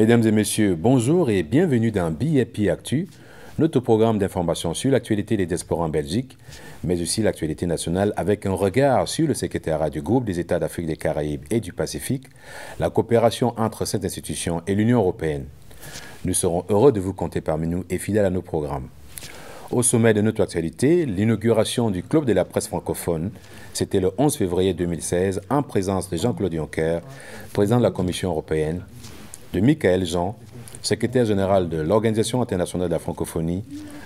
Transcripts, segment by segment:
Mesdames et messieurs, bonjour et bienvenue dans BIP Actu, notre programme d'information sur l'actualité des diasporas en Belgique, mais aussi l'actualité nationale avec un regard sur le secrétariat du groupe des États d'Afrique, des Caraïbes et du Pacifique, la coopération entre cette institution et l'Union européenne. Nous serons heureux de vous compter parmi nous et fidèles à nos programmes. Au sommet de notre actualité, l'inauguration du Club de la presse francophone, c'était le 11 février 2016 en présence de Jean-Claude Juncker, président de la Commission européenne, de Michaël Jean, secrétaire général de l'Organisation internationale de la francophonie,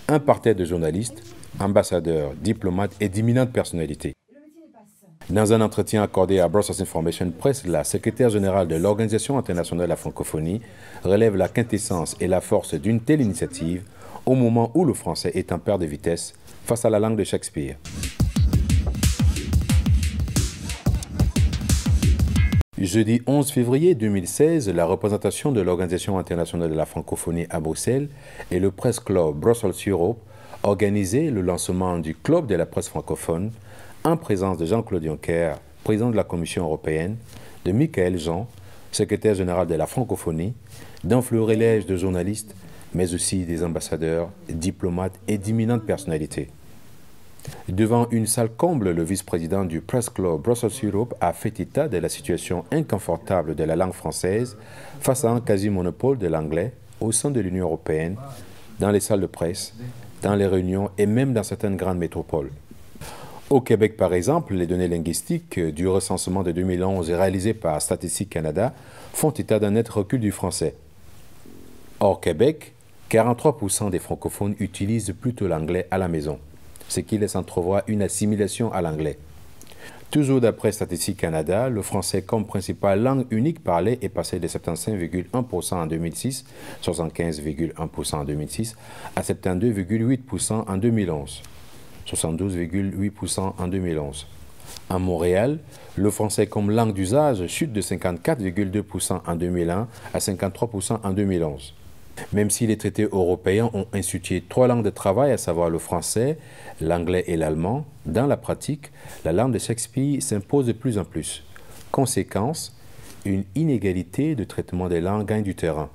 un parterre de journalistes, ambassadeurs, diplomates et d'imminentes personnalités. Dans un entretien accordé à Brussels Information Press, la secrétaire générale de l'Organisation internationale de la francophonie relève la quintessence et la force d'une telle initiative au moment où le français est en perte de vitesse face à la langue de Shakespeare. Jeudi 11 février 2016, la représentation de l'Organisation internationale de la francophonie à Bruxelles et le Press Club Brussels Europe organisaient le lancement du Club de la presse francophone en présence de Jean-Claude Juncker, président de la Commission européenne, de Michaël Jean, secrétaire général de la francophonie, d'un florilège de journalistes, mais aussi des ambassadeurs, diplomates et d'imminentes personnalités. Devant une salle comble, le vice-président du Press Club Brussels Europe a fait état de la situation inconfortable de la langue française face à un quasi-monopole de l'anglais au sein de l'Union européenne, dans les salles de presse, dans les réunions et même dans certaines grandes métropoles. Au Québec, par exemple, les données linguistiques du recensement de 2011 réalisé par Statistique Canada font état d'un net recul du français. Hors Québec, 43% des francophones utilisent plutôt l'anglais à la maison, ce qui laisse entrevoir une assimilation à l'anglais. Toujours d'après Statistique Canada, le français comme principale langue unique parlée est passé de 75,1% en 2006, 75,1% en 2006, à 72,8% en 2011, 72,8% en 2011. À Montréal, le français comme langue d'usage chute de 54,2% en 2001 à 53% en 2011. Même si les traités européens ont institué 3 langues de travail, à savoir le français, l'anglais et l'allemand, dans la pratique, la langue de Shakespeare s'impose de plus en plus. Conséquence, une inégalité de traitement des langues gagne du terrain.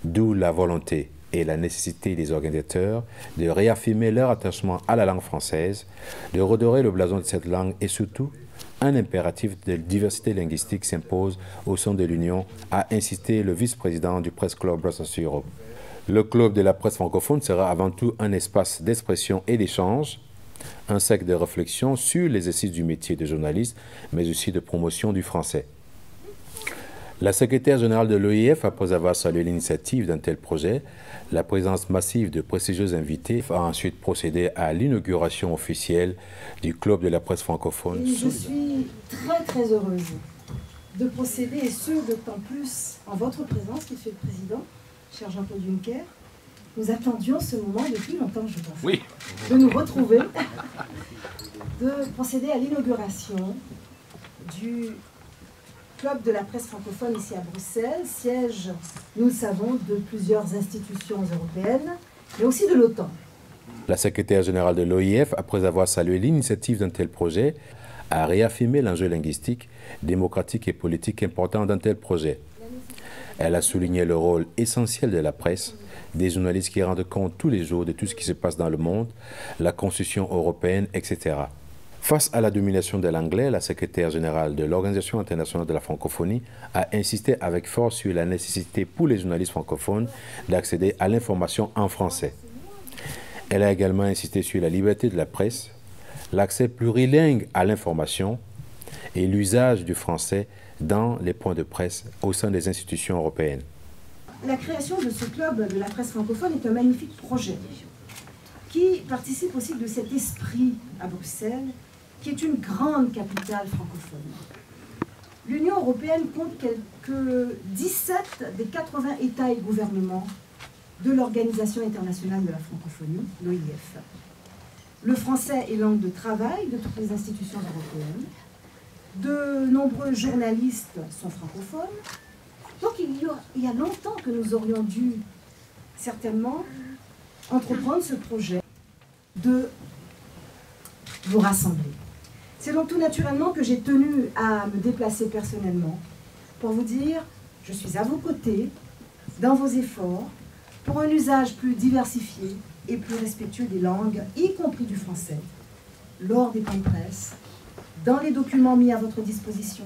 D'où la volonté et la nécessité des organisateurs de réaffirmer leur attachement à la langue française, de redorer le blason de cette langue et surtout, un impératif de diversité linguistique s'impose au sein de l'Union, a insisté le vice-président du Press Club Brussels Europe. Le club de la presse francophone sera avant tout un espace d'expression et d'échange, un cercle de réflexion sur l'exercice du métier de journaliste, mais aussi de promotion du français. La secrétaire générale de l'OIF, après avoir salué l'initiative d'un tel projet, la présence massive de prestigieux invités a ensuite procédé à l'inauguration officielle du Club de la presse francophone. Et je suis très heureuse de procéder, et ce d'autant plus en votre présence, Monsieur le Président, cher Jean-Claude Juncker. Nous attendions ce moment depuis longtemps, je pense, oui, de nous retrouver, de procéder à l'inauguration du Club de la presse francophone ici à Bruxelles, siège, nous le savons, de plusieurs institutions européennes, mais aussi de l'OTAN. La secrétaire générale de l'OIF, après avoir salué l'initiative d'un tel projet, a réaffirmé l'enjeu linguistique, démocratique et politique important d'un tel projet. Elle a souligné le rôle essentiel de la presse, des journalistes qui rendent compte tous les jours de tout ce qui se passe dans le monde, la Constitution européenne, etc. Face à la domination de l'anglais, la secrétaire générale de l'Organisation internationale de la francophonie a insisté avec force sur la nécessité pour les journalistes francophones d'accéder à l'information en français. Elle a également insisté sur la liberté de la presse, l'accès plurilingue à l'information et l'usage du français dans les points de presse au sein des institutions européennes. La création de ce club de la presse francophone est un magnifique projet qui participe aussi de cet esprit à Bruxelles, qui est une grande capitale francophone. L'Union européenne compte quelques 17 des 80 États et gouvernements de l'Organisation internationale de la francophonie, l'OIF. Le français est langue de travail de toutes les institutions européennes. De nombreux journalistes sont francophones. Donc il y a longtemps que nous aurions dû certainement entreprendre ce projet de vous rassembler. C'est donc tout naturellement que j'ai tenu à me déplacer personnellement pour vous dire, je suis à vos côtés, dans vos efforts pour un usage plus diversifié et plus respectueux des langues, y compris du français, lors des points de presse, dans les documents mis à votre disposition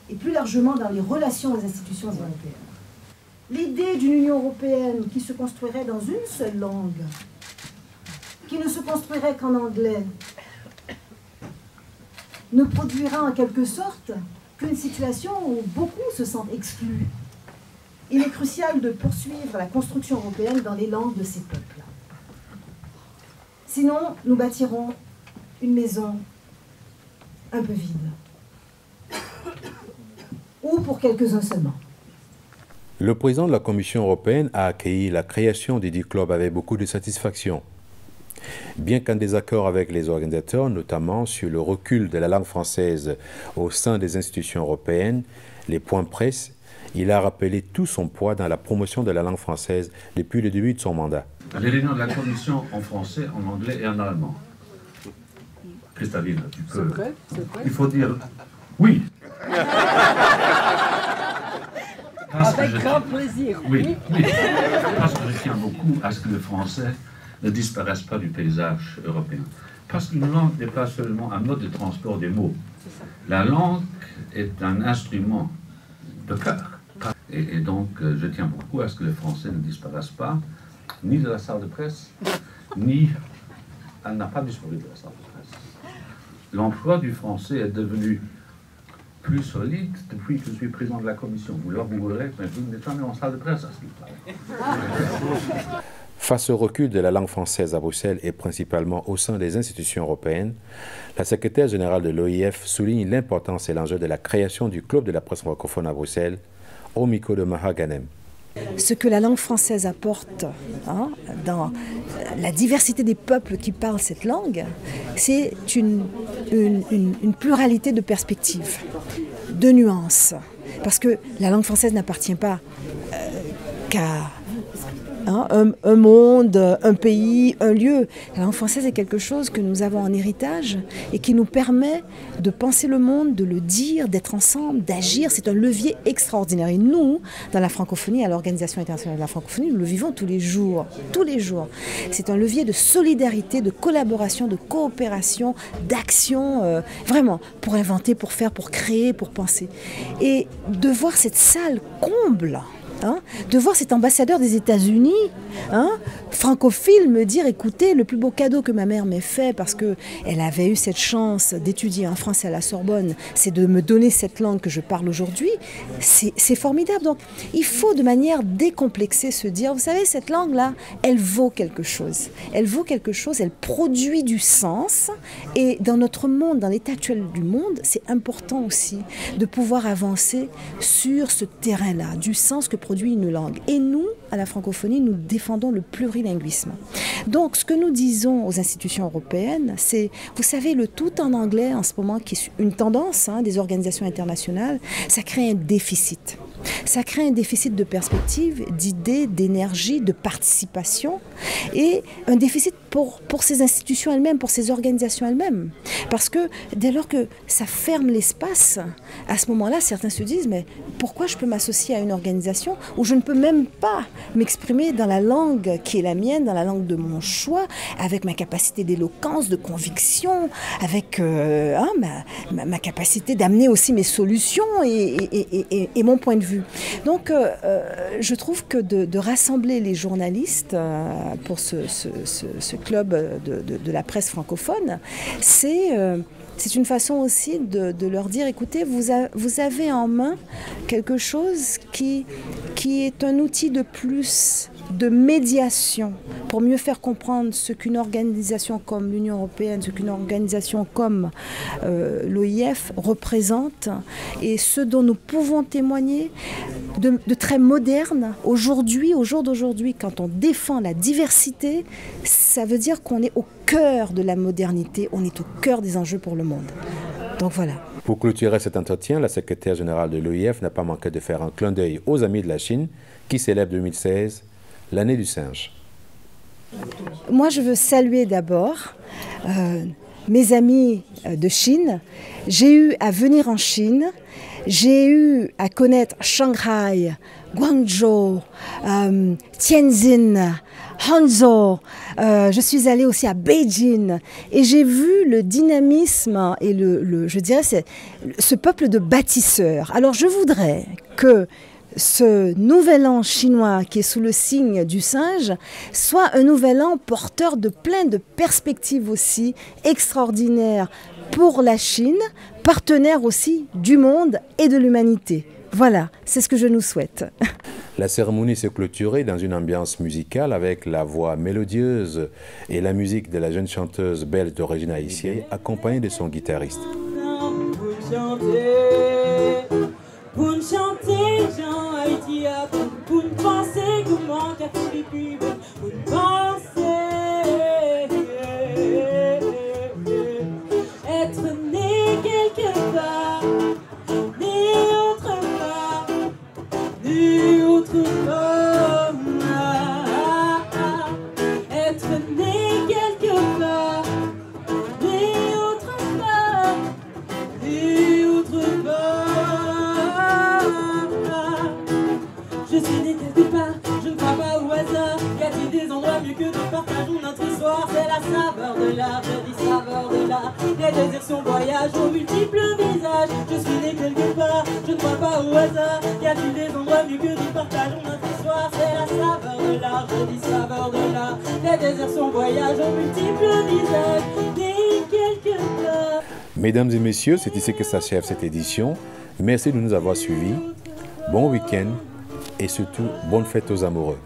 et plus largement dans les relations aux institutions européennes. L'idée d'une Union européenne qui se construirait dans une seule langue, qui ne se construirait qu'en anglais, ne produira en quelque sorte qu'une situation où beaucoup se sentent exclus. Il est crucial de poursuivre la construction européenne dans les langues de ces peuples. Sinon, nous bâtirons une maison un peu vide. Ou pour quelques-uns seulement. Le président de la Commission européenne a accueilli la création du dit club avec beaucoup de satisfaction. Bien qu'en désaccord avec les organisateurs, notamment sur le recul de la langue française au sein des institutions européennes, les points presse, il a rappelé tout son poids dans la promotion de la langue française depuis le début de son mandat. Les réunions de la Commission en français, en anglais et en allemand. Cristalline, tu peux... C'est vrai. Il faut dire oui. Avec grand plaisir. Oui, oui. Parce que je tiens beaucoup à ce que le français ne disparaisse pas du paysage européen. Parce qu'une langue n'est pas seulement un mode de transport des mots. La langue est un instrument de cœur. Et donc, je tiens beaucoup à ce que le français ne disparaisse pas, ni de la salle de presse, ni... Elle n'a pas disparu de la salle de presse. L'emploi du français est devenu plus solide depuis que je suis président de la Commission. Vous l'avouerez, mais vous n'êtes jamais en salle de presse à ce qu'il paraît. Face au recul de la langue française à Bruxelles et principalement au sein des institutions européennes, la secrétaire générale de l'OIF souligne l'importance et l'enjeu de la création du club de la presse francophone à Bruxelles, au micro de Maha Ghanem. Ce que la langue française apporte dans la diversité des peuples qui parlent cette langue, c'est une pluralité de perspectives, de nuances. Parce que la langue française n'appartient pas qu'à un monde, un pays, un lieu. La langue française est quelque chose que nous avons en héritage et qui nous permet de penser le monde, de le dire, d'être ensemble, d'agir. C'est un levier extraordinaire. Et nous, dans la francophonie, à l'Organisation internationale de la francophonie, nous le vivons tous les jours. Tous les jours. C'est un levier de solidarité, de collaboration, de coopération, d'action, vraiment, pour inventer, pour faire, pour créer, pour penser. Et de voir cette salle comble, de voir cet ambassadeur des États-Unis, francophile, me dire, écoutez, le plus beau cadeau que ma mère m'ait fait, parce qu'elle avait eu cette chance d'étudier en français à la Sorbonne, c'est de me donner cette langue que je parle aujourd'hui, c'est formidable. Donc, il faut de manière décomplexée se dire, vous savez, cette langue-là, elle vaut quelque chose. Elle vaut quelque chose, elle produit du sens, et dans notre monde, dans l'état actuel du monde, c'est important aussi de pouvoir avancer sur ce terrain-là, du sens que produit une langue. Et nous, à la francophonie, nous défendons le plurilinguisme. Donc, ce que nous disons aux institutions européennes, c'est, vous savez, le tout en anglais en ce moment, qui est une tendance des organisations internationales, ça crée un déficit. Ça crée un déficit de perspective, d'idées, d'énergie, de participation et un déficit pour ces institutions elles-mêmes, pour ces organisations elles-mêmes. Parce que dès lors que ça ferme l'espace, à ce moment-là, certains se disent, mais pourquoi je peux m'associer à une organisation où je ne peux même pas m'exprimer dans la langue qui est la mienne, dans la langue de mon choix, avec ma capacité d'éloquence, de conviction, avec ma capacité d'amener aussi mes solutions et mon point de vue. Donc, je trouve que de rassembler les journalistes pour ce club de la presse francophone, c'est une façon aussi de leur dire, écoutez, vous avez en main quelque chose qui est un outil de plus de médiation pour mieux faire comprendre ce qu'une organisation comme l'Union européenne, ce qu'une organisation comme l'OIF représente et ce dont nous pouvons témoigner de très moderne. Aujourd'hui, au jour d'aujourd'hui, quand on défend la diversité, ça veut dire qu'on est au cœur de la modernité, on est au cœur des enjeux pour le monde. Donc voilà. Pour clôturer cet entretien, la secrétaire générale de l'OIF n'a pas manqué de faire un clin d'œil aux amis de la Chine qui célèbrent 2016 l'année du singe. Moi, je veux saluer d'abord mes amis de Chine. J'ai eu à venir en Chine. J'ai eu à connaître Shanghai, Guangzhou, Tianjin, Hangzhou. Je suis allée aussi à Beijing et j'ai vu le dynamisme et je dirais, ce peuple de bâtisseurs. Alors je voudrais que ce nouvel an chinois qui est sous le signe du singe soit un nouvel an porteur de plein de perspectives aussi extraordinaires pour la Chine, partenaire aussi du monde et de l'humanité. Voilà, c'est ce que je nous souhaite. La cérémonie s'est clôturée dans une ambiance musicale avec la voix mélodieuse et la musique de la jeune chanteuse belge d'origine haïtienne, accompagnée de son guitariste. Pour nous chanter, Jean Haïti, pour nous penser comment qu'a fait les pubs, pour nous penser être né quelque part, né autre part, né autre part, être né quelque part, né autre part, né autre part. Je suis né quelque part, je ne crois pas au hasard. Y a-t-il des endroits mieux que de partager notre histoire? C'est la saveur de l'art, je dis saveur de l'art. Les désertions voyagent aux multiples visages. Je suis né quelque part, je ne crois pas au hasard. Y a-t-il des endroits mieux que de partager notre histoire? C'est la saveur de l'art, je dis saveur de l'art. Les désertions voyagent aux multiples visages. Né quelque part. Mesdames et messieurs, c'est ici que s'achève cette édition. Merci de nous avoir suivis. Bon week-end. Et surtout, bonne fête aux amoureux.